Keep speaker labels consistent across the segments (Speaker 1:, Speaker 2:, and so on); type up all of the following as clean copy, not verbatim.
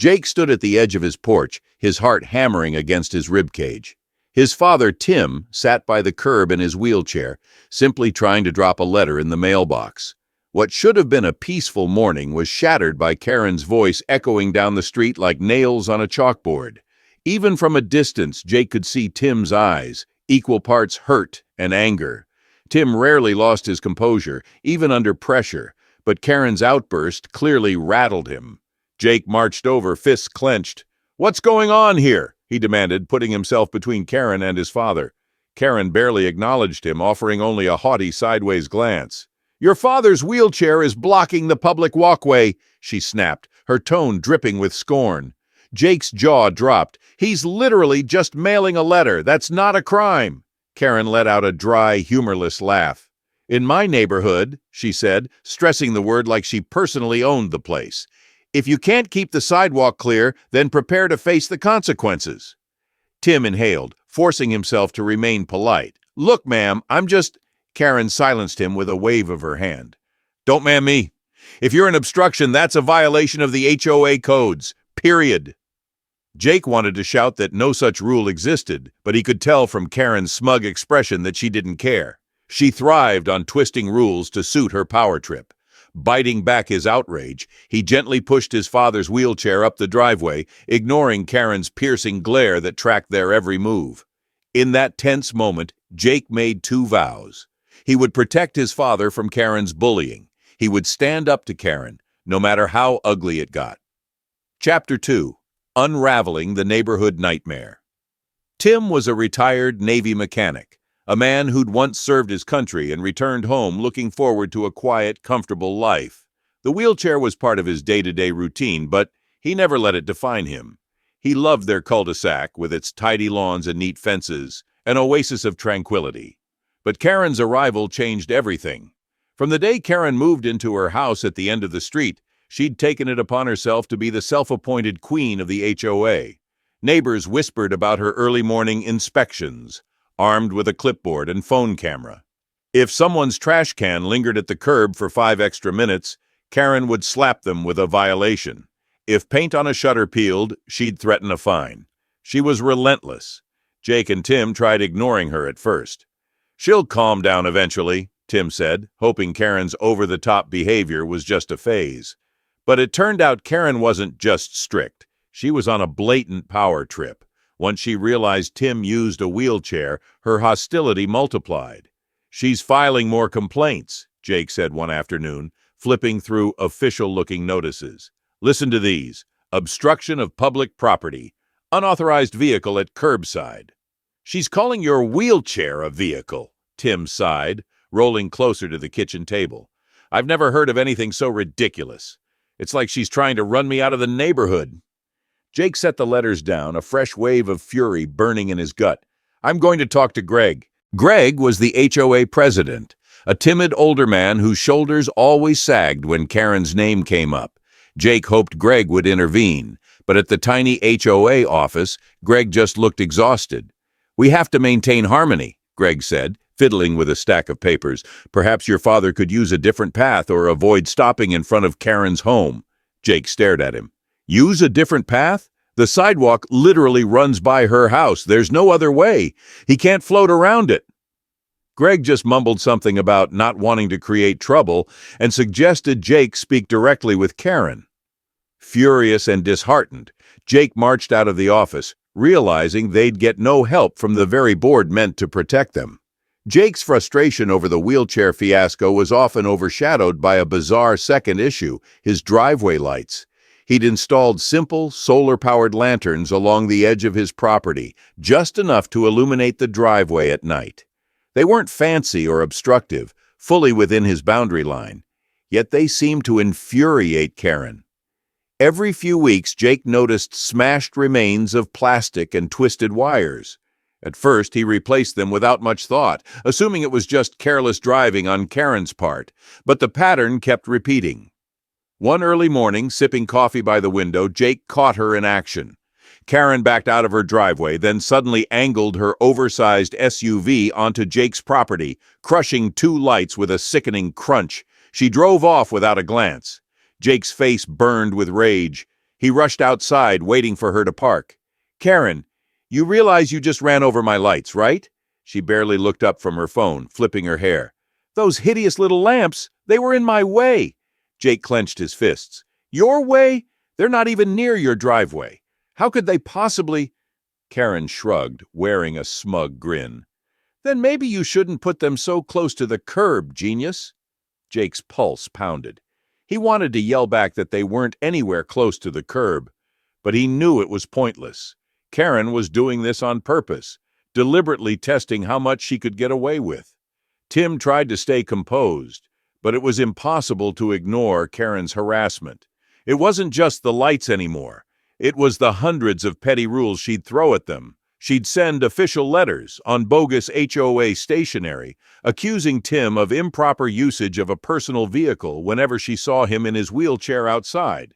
Speaker 1: Jake stood at the edge of his porch, his heart hammering against his ribcage. His father, Tim, sat by the curb in his wheelchair, simply trying to drop a letter in the mailbox. What should have been a peaceful morning was shattered by Karen's voice echoing down the street like nails on a chalkboard. Even from a distance, Jake could see Tim's eyes, equal parts hurt and anger. Tim rarely lost his composure, even under pressure, but Karen's outburst clearly rattled him. Jake marched over, fists clenched. "What's going on here?" he demanded, putting himself between Karen and his father. Karen barely acknowledged him, offering only a haughty sideways glance. "Your father's wheelchair is blocking the public walkway," she snapped, her tone dripping with scorn. Jake's jaw dropped. "He's literally just mailing a letter. That's not a crime." Karen let out a dry, humorless laugh. "In my neighborhood," she said, stressing the word like she personally owned the place, "if you can't keep the sidewalk clear, then prepare to face the consequences." Tim inhaled, forcing himself to remain polite. "Look, ma'am, I'm just—" Karen silenced him with a wave of her hand. "Don't ma'am me. If you're an obstruction, that's a violation of the HOA codes. Period." Jake wanted to shout that no such rule existed, but he could tell from Karen's smug expression that she didn't care. She thrived on twisting rules to suit her power trip. Biting back his outrage, he gently pushed his father's wheelchair up the driveway, ignoring Karen's piercing glare that tracked their every move. In that tense moment, Jake made two vows. He would protect his father from Karen's bullying. He would stand up to Karen, no matter how ugly it got. Chapter 2. Unraveling the Neighborhood Nightmare. Tim was a retired Navy mechanic, a man who'd once served his country and returned home looking forward to a quiet, comfortable life. The wheelchair was part of his day-to-day routine, but he never let it define him. He loved their cul-de-sac with its tidy lawns and neat fences, an oasis of tranquility. But Karen's arrival changed everything. From the day Karen moved into her house at the end of the street, she'd taken it upon herself to be the self-appointed queen of the HOA. Neighbors whispered about her early morning inspections, armed with a clipboard and phone camera. If someone's trash can lingered at the curb for 5 extra minutes, Karen would slap them with a violation. If paint on a shutter peeled, she'd threaten a fine. She was relentless. Jake and Tim tried ignoring her at first. "She'll calm down eventually," Tim said, hoping Karen's over-the-top behavior was just a phase. But it turned out Karen wasn't just strict. She was on a blatant power trip. Once she realized Tim used a wheelchair, her hostility multiplied. "She's filing more complaints," Jake said one afternoon, flipping through official-looking notices. "Listen to these. Obstruction of public property. Unauthorized vehicle at curbside." "She's calling your wheelchair a vehicle," Tim sighed, rolling closer to the kitchen table. "I've never heard of anything so ridiculous. It's like she's trying to run me out of the neighborhood." Jake set the letters down, a fresh wave of fury burning in his gut. "I'm going to talk to Greg." Greg was the HOA president, a timid older man whose shoulders always sagged when Karen's name came up. Jake hoped Greg would intervene, but at the tiny HOA office, Greg just looked exhausted. "We have to maintain harmony," Greg said, fiddling with a stack of papers. "Perhaps your father could use a different path or avoid stopping in front of Karen's home." Jake stared at him. "Use a different path? The sidewalk literally runs by her house. There's no other way. He can't float around it." Greg just mumbled something about not wanting to create trouble and suggested Jake speak directly with Karen. Furious and disheartened, Jake marched out of the office, realizing they'd get no help from the very board meant to protect them. Jake's frustration over the wheelchair fiasco was often overshadowed by a bizarre second issue, his driveway lights. He'd installed simple, solar-powered lanterns along the edge of his property, just enough to illuminate the driveway at night. They weren't fancy or obstructive, fully within his boundary line, yet they seemed to infuriate Karen. Every few weeks, Jake noticed smashed remains of plastic and twisted wires. At first, he replaced them without much thought, assuming it was just careless driving on Karen's part, but the pattern kept repeating. One early morning, sipping coffee by the window, Jake caught her in action. Karen backed out of her driveway, then suddenly angled her oversized SUV onto Jake's property, crushing 2 lights with a sickening crunch. She drove off without a glance. Jake's face burned with rage. He rushed outside, waiting for her to park. "Karen, you realize you just ran over my lights, right?" She barely looked up from her phone, flipping her hair. "Those hideous little lamps, they were in my way." Jake clenched his fists. "Your way? They're not even near your driveway. How could they possibly—" Karen shrugged, wearing a smug grin. "Then maybe you shouldn't put them so close to the curb, genius." Jake's pulse pounded. He wanted to yell back that they weren't anywhere close to the curb, but he knew it was pointless. Karen was doing this on purpose, deliberately testing how much she could get away with. Tim tried to stay composed, but it was impossible to ignore Karen's harassment. It wasn't just the lights anymore. It was the hundreds of petty rules she'd throw at them. She'd send official letters on bogus HOA stationery, accusing Tim of improper usage of a personal vehicle whenever she saw him in his wheelchair outside.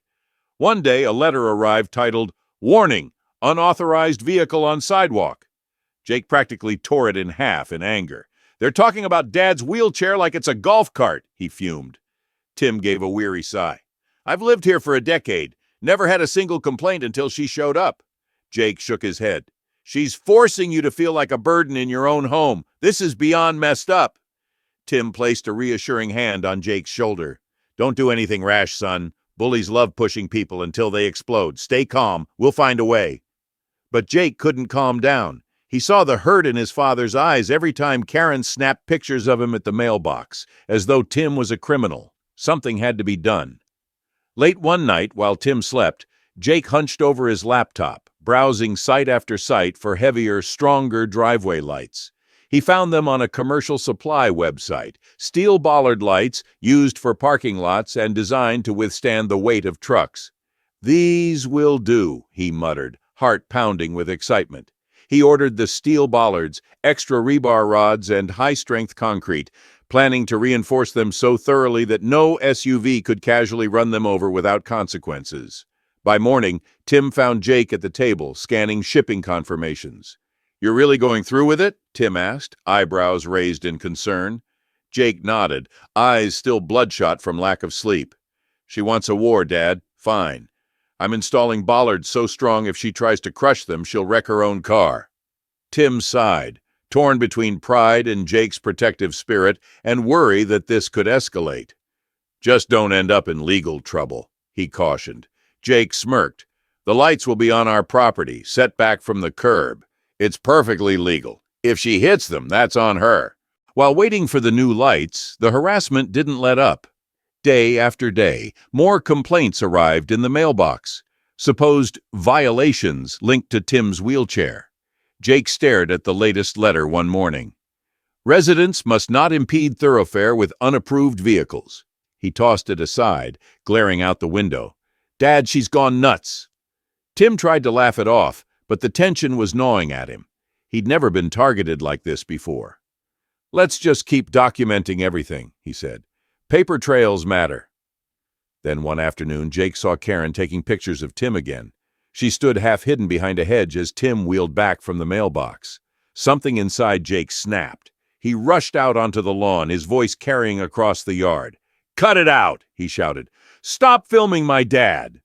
Speaker 1: One day, a letter arrived titled, "Warning, unauthorized vehicle on sidewalk." Jake practically tore it in half in anger. "They're talking about Dad's wheelchair like it's a golf cart," he fumed. Tim gave a weary sigh. "I've lived here for a decade. Never had a single complaint until she showed up." Jake shook his head. "She's forcing you to feel like a burden in your own home. This is beyond messed up." Tim placed a reassuring hand on Jake's shoulder. "Don't do anything rash, son. Bullies love pushing people until they explode. Stay calm. We'll find a way." But Jake couldn't calm down. He saw the hurt in his father's eyes every time Karen snapped pictures of him at the mailbox, as though Tim was a criminal. Something had to be done. Late one night, while Tim slept, Jake hunched over his laptop, browsing site after site for heavier, stronger driveway lights. He found them on a commercial supply website, steel bollard lights used for parking lots and designed to withstand the weight of trucks. "These will do," he muttered, heart pounding with excitement. He ordered the steel bollards, extra rebar rods, and high-strength concrete, planning to reinforce them so thoroughly that no SUV could casually run them over without consequences. By morning, Tim found Jake at the table, scanning shipping confirmations. "You're really going through with it?" Tim asked, eyebrows raised in concern. Jake nodded, eyes still bloodshot from lack of sleep. "She wants a war, Dad. Fine. I'm installing bollards so strong if she tries to crush them, she'll wreck her own car." Tim sighed, torn between pride in Jake's protective spirit and worry that this could escalate. "Just don't end up in legal trouble," he cautioned. Jake smirked. "The lights will be on our property, set back from the curb. It's perfectly legal. If she hits them, that's on her." While waiting for the new lights, the harassment didn't let up. Day after day, more complaints arrived in the mailbox. Supposed violations linked to Tim's wheelchair. Jake stared at the latest letter one morning. "Residents must not impede thoroughfare with unapproved vehicles." He tossed it aside, glaring out the window. "Dad, she's gone nuts." Tim tried to laugh it off, but the tension was gnawing at him. He'd never been targeted like this before. "Let's just keep documenting everything," he said. "Paper trails matter." Then one afternoon, Jake saw Karen taking pictures of Tim again. She stood half hidden behind a hedge as Tim wheeled back from the mailbox. Something inside Jake snapped. He rushed out onto the lawn, his voice carrying across the yard. "Cut it out!" he shouted. "Stop filming my dad!"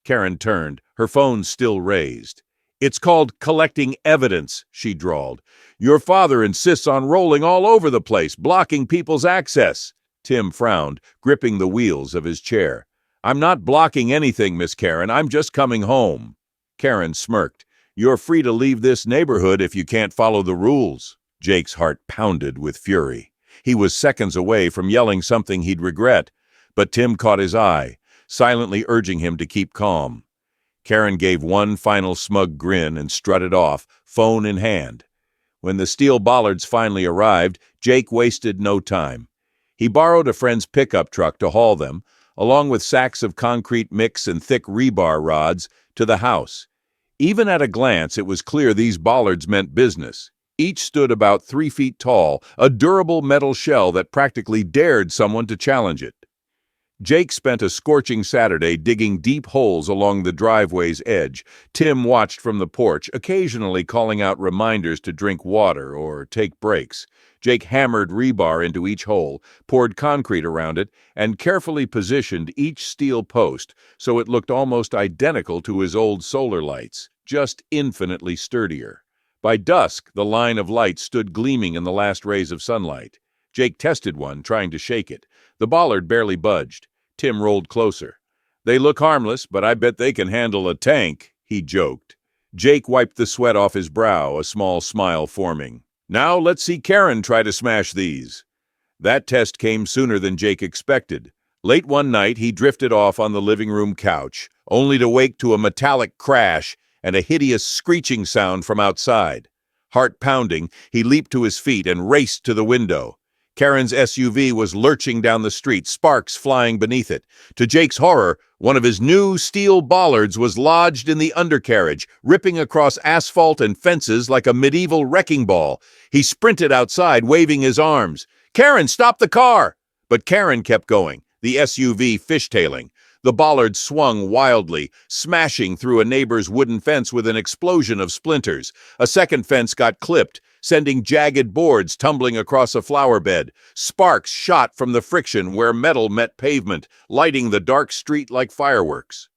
Speaker 1: Karen turned, her phone still raised. "It's called collecting evidence," she drawled. "Your father insists on rolling all over the place, blocking people's access." Tim frowned, gripping the wheels of his chair. "I'm not blocking anything, Miss Karen. I'm just coming home." Karen smirked. "You're free to leave this neighborhood if you can't follow the rules." Jake's heart pounded with fury. He was seconds away from yelling something he'd regret, but Tim caught his eye, silently urging him to keep calm. Karen gave one final smug grin and strutted off, phone in hand. When the steel bollards finally arrived, Jake wasted no time. He borrowed a friend's pickup truck to haul them, along with sacks of concrete mix and thick rebar rods, to the house. Even at a glance, it was clear these bollards meant business. Each stood about 3 feet tall, a durable metal shell that practically dared someone to challenge it. Jake spent a scorching Saturday digging deep holes along the driveway's edge. Tim watched from the porch, occasionally calling out reminders to drink water or take breaks. Jake hammered rebar into each hole, poured concrete around it, and carefully positioned each steel post so it looked almost identical to his old solar lights, just infinitely sturdier. By dusk, the line of light stood gleaming in the last rays of sunlight. Jake tested one, trying to shake it. The bollard barely budged. Tim rolled closer. "They look harmless, but I bet they can handle a tank," he joked. Jake wiped the sweat off his brow, a small smile forming. "Now let's see Karen try to smash these." That test came sooner than Jake expected. Late one night, he drifted off on the living room couch, only to wake to a metallic crash and a hideous screeching sound from outside. Heart pounding, he leaped to his feet and raced to the window. Karen's SUV was lurching down the street, sparks flying beneath it. To Jake's horror, one of his new steel bollards was lodged in the undercarriage, ripping across asphalt and fences like a medieval wrecking ball. He sprinted outside, waving his arms. "Karen, stop the car!" But Karen kept going, the SUV fishtailing. The bollard swung wildly, smashing through a neighbor's wooden fence with an explosion of splinters. A second fence got clipped, sending jagged boards tumbling across a flower bed. Sparks shot from the friction where metal met pavement, lighting the dark street like fireworks.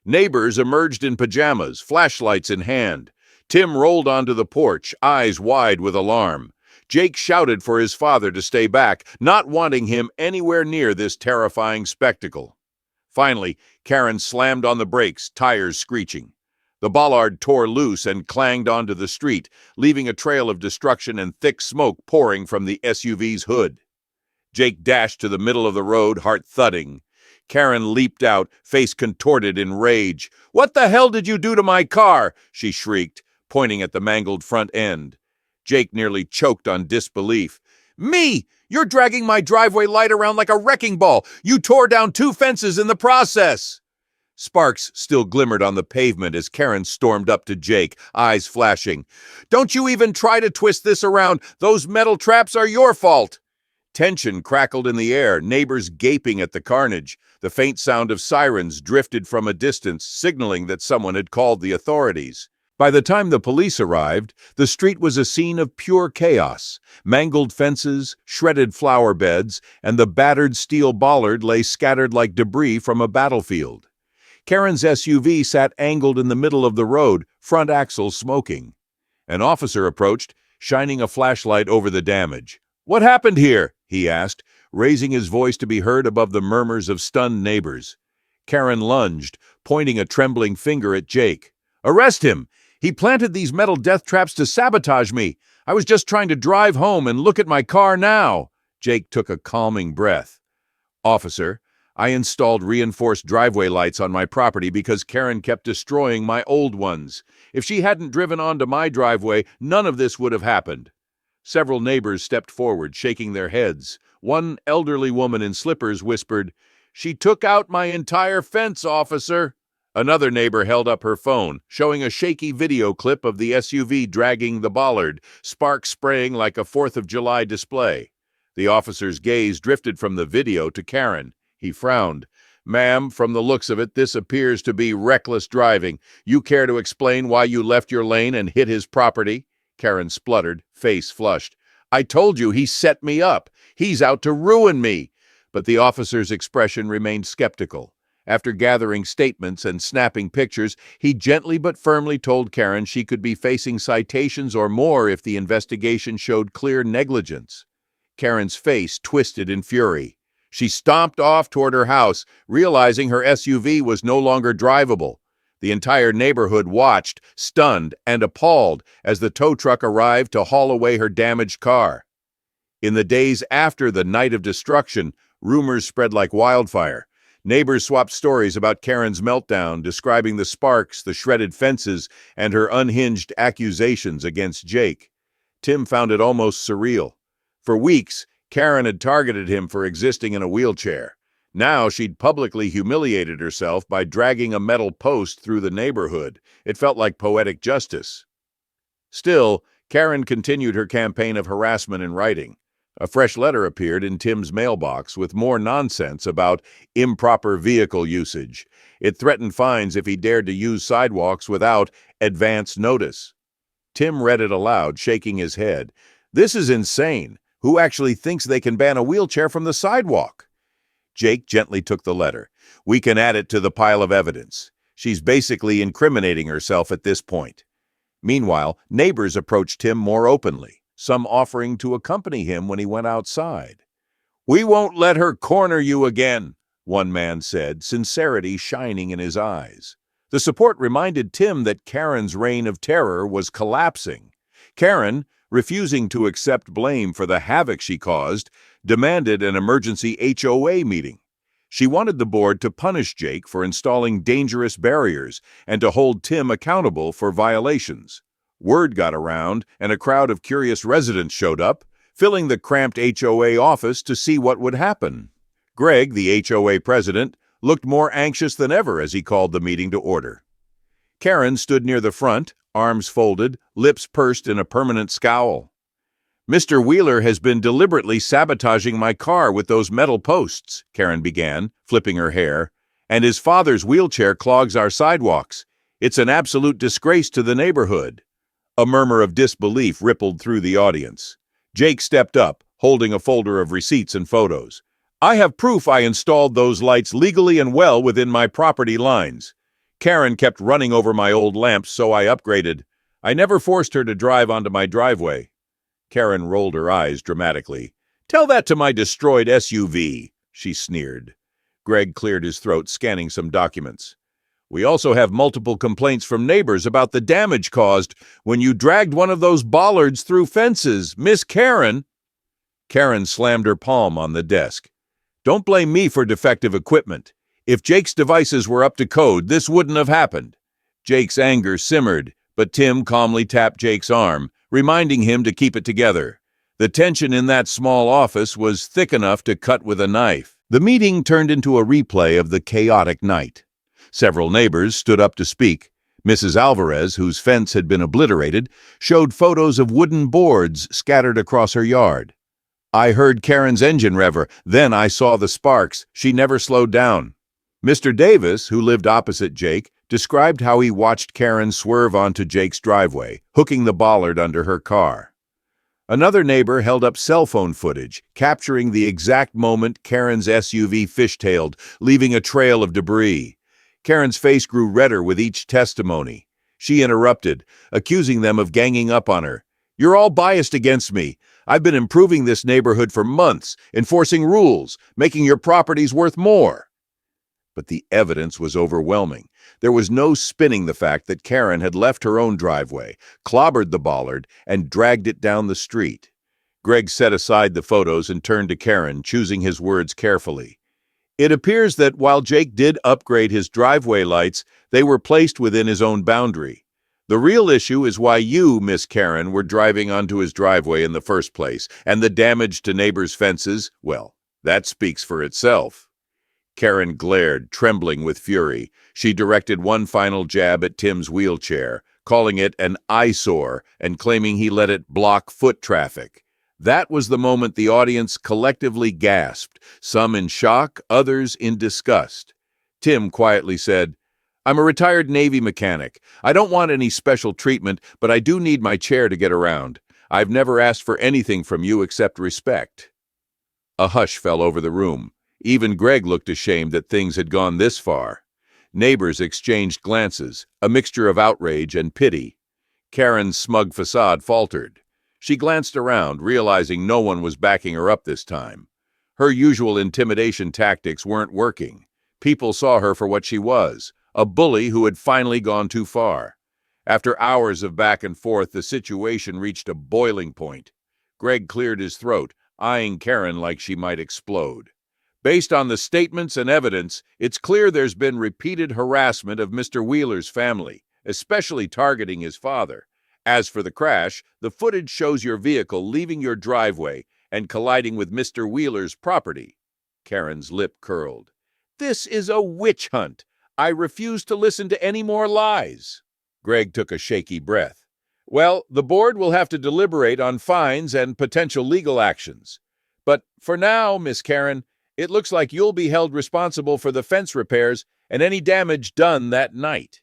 Speaker 1: Neighbors emerged in pajamas, flashlights in hand. Tim rolled onto the porch, eyes wide with alarm. Jake shouted for his father to stay back, not wanting him anywhere near this terrifying spectacle. Finally, Karen slammed on the brakes, tires screeching. The bollard tore loose and clanged onto the street, leaving a trail of destruction and thick smoke pouring from the SUV's hood. Jake dashed to the middle of the road, heart thudding. Karen leaped out, face contorted in rage. "What the hell did you do to my car?" she shrieked, pointing at the mangled front end. Jake nearly choked on disbelief. "Me! You're dragging my driveway light around like a wrecking ball. You tore down 2 fences in the process." Sparks still glimmered on the pavement as Karen stormed up to Jake, eyes flashing. "Don't you even try to twist this around. Those metal traps are your fault." Tension crackled in the air, neighbors gaping at the carnage. The faint sound of sirens drifted from a distance, signaling that someone had called the authorities. By the time the police arrived, the street was a scene of pure chaos. Mangled fences, shredded flower beds, and the battered steel bollard lay scattered like debris from a battlefield. Karen's SUV sat angled in the middle of the road, front axle smoking. An officer approached, shining a flashlight over the damage. "What happened here?" he asked, raising his voice to be heard above the murmurs of stunned neighbors. Karen lunged, pointing a trembling finger at Jake. "Arrest him! He planted these metal death traps to sabotage me. I was just trying to drive home and look at my car now." Jake took a calming breath. "Officer, I installed reinforced driveway lights on my property because Karen kept destroying my old ones. If she hadn't driven onto my driveway, none of this would have happened." Several neighbors stepped forward, shaking their heads. One elderly woman in slippers whispered, "She took out my entire fence, officer." Another neighbor held up her phone, showing a shaky video clip of the SUV dragging the bollard, sparks spraying like a 4th of July display. The officer's gaze drifted from the video to Karen. He frowned. "Ma'am, from the looks of it, this appears to be reckless driving. You care to explain why you left your lane and hit his property?" Karen spluttered, face flushed. "I told you he set me up. He's out to ruin me." But the officer's expression remained skeptical. After gathering statements and snapping pictures, he gently but firmly told Karen she could be facing citations or more if the investigation showed clear negligence. Karen's face twisted in fury. She stomped off toward her house, realizing her SUV was no longer drivable. The entire neighborhood watched, stunned and appalled, as the tow truck arrived to haul away her damaged car. In the days after the night of destruction, rumors spread like wildfire. Neighbors swapped stories about Karen's meltdown, describing the sparks, the shredded fences, and her unhinged accusations against Jake. Tim found it almost surreal. For weeks, Karen had targeted him for existing in a wheelchair. Now she'd publicly humiliated herself by dragging a metal post through the neighborhood. It felt like poetic justice. Still, Karen continued her campaign of harassment in writing. A fresh letter appeared in Tim's mailbox with more nonsense about improper vehicle usage. It threatened fines if he dared to use sidewalks without advance notice. Tim read it aloud, shaking his head. This is insane. Who actually thinks they can ban a wheelchair from the sidewalk? Jake gently took the letter. We can add it to the pile of evidence. She's basically incriminating herself at this point. Meanwhile, neighbors approached Tim more openly, some offering to accompany him when he went outside. We won't let her corner you again, one man said, sincerity shining in his eyes. The support reminded Tim that Karen's reign of terror was collapsing. Karen, refusing to accept blame for the havoc she caused, demanded an emergency HOA meeting. She wanted the board to punish Jake for installing dangerous barriers and to hold Tim accountable for violations. Word got around, and a crowd of curious residents showed up, filling the cramped HOA office to see what would happen. Greg, the HOA president, looked more anxious than ever as he called the meeting to order. Karen stood near the front, arms folded, lips pursed in a permanent scowl. Mr. Wheeler has been deliberately sabotaging my car with those metal posts, Karen began, flipping her hair, and his father's wheelchair clogs our sidewalks. It's an absolute disgrace to the neighborhood. A murmur of disbelief rippled through the audience. Jake stepped up, holding a folder of receipts and photos. I have proof I installed those lights legally and well within my property lines. Karen kept running over my old lamps, so I upgraded. I never forced her to drive onto my driveway. Karen rolled her eyes dramatically. Tell that to my destroyed SUV, she sneered. Greg cleared his throat, scanning some documents. We also have multiple complaints from neighbors about the damage caused when you dragged one of those bollards through fences. Miss Karen. Karen slammed her palm on the desk. Don't blame me for defective equipment. If Jake's devices were up to code, this wouldn't have happened. Jake's anger simmered, but Tim calmly tapped Jake's arm, reminding him to keep it together. The tension in that small office was thick enough to cut with a knife. The meeting turned into a replay of the chaotic night. Several neighbors stood up to speak. Mrs. Alvarez, whose fence had been obliterated, showed photos of wooden boards scattered across her yard. I heard Karen's engine rev. Then I saw the sparks. She never slowed down. Mr. Davis, who lived opposite Jake, described how he watched Karen swerve onto Jake's driveway, hooking the bollard under her car. Another neighbor held up cell phone footage, capturing the exact moment Karen's SUV fishtailed, leaving a trail of debris. Karen's face grew redder with each testimony. She interrupted, accusing them of ganging up on her. You're all biased against me. I've been improving this neighborhood for months, enforcing rules, making your properties worth more. But the evidence was overwhelming. There was no spinning the fact that Karen had left her own driveway, clobbered the bollard, and dragged it down the street. Greg set aside the photos and turned to Karen, choosing his words carefully. It appears that while Jake did upgrade his driveway lights, they were placed within his own boundary. The real issue is why you, Miss Karen, were driving onto his driveway in the first place, and the damage to neighbors' fences, well, that speaks for itself. Karen glared, trembling with fury. She directed one final jab at Tim's wheelchair, calling it an eyesore and claiming he let it block foot traffic. That was the moment the audience collectively gasped, some in shock, others in disgust. Tim quietly said, I'm a retired Navy mechanic. I don't want any special treatment, but I do need my chair to get around. I've never asked for anything from you except respect. A hush fell over the room. Even Greg looked ashamed that things had gone this far. Neighbors exchanged glances, a mixture of outrage and pity. Karen's smug facade faltered. She glanced around, realizing no one was backing her up this time. Her usual intimidation tactics weren't working. People saw her for what she was, a bully who had finally gone too far. After hours of back and forth, the situation reached a boiling point. Greg cleared his throat, eyeing Karen like she might explode. Based on the statements and evidence, it's clear there's been repeated harassment of Mr. Wheeler's family, especially targeting his father. As for the crash, the footage shows your vehicle leaving your driveway and colliding with Mr. Wheeler's property. Karen's lip curled. This is a witch hunt. I refuse to listen to any more lies. Greg took a shaky breath. Well, the board will have to deliberate on fines and potential legal actions. But for now, Miss Karen, it looks like you'll be held responsible for the fence repairs and any damage done that night."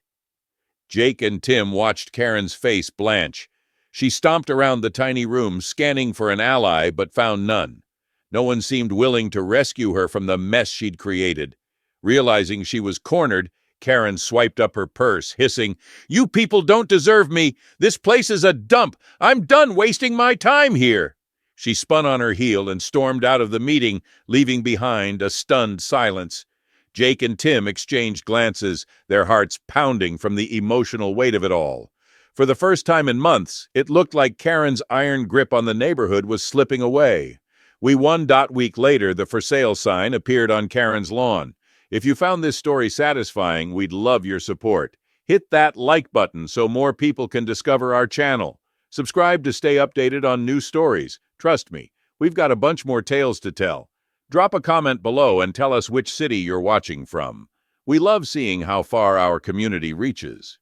Speaker 1: Jake and Tim watched Karen's face blanch. She stomped around the tiny room, scanning for an ally, but found none. No one seemed willing to rescue her from the mess she'd created. Realizing she was cornered, Karen swiped up her purse, hissing, "You people don't deserve me! This place is a dump! I'm done wasting my time here!" She spun on her heel and stormed out of the meeting, leaving behind a stunned silence. Jake and Tim exchanged glances, their hearts pounding from the emotional weight of it all. For the first time in months, it looked like Karen's iron grip on the neighborhood was slipping away. We won. Week later, the for sale sign appeared on Karen's lawn. If you found this story satisfying, we'd love your support. Hit that like button so more people can discover our channel. Subscribe to stay updated on new stories. Trust me, we've got a bunch more tales to tell. Drop a comment below and tell us which city you're watching from. We love seeing how far our community reaches.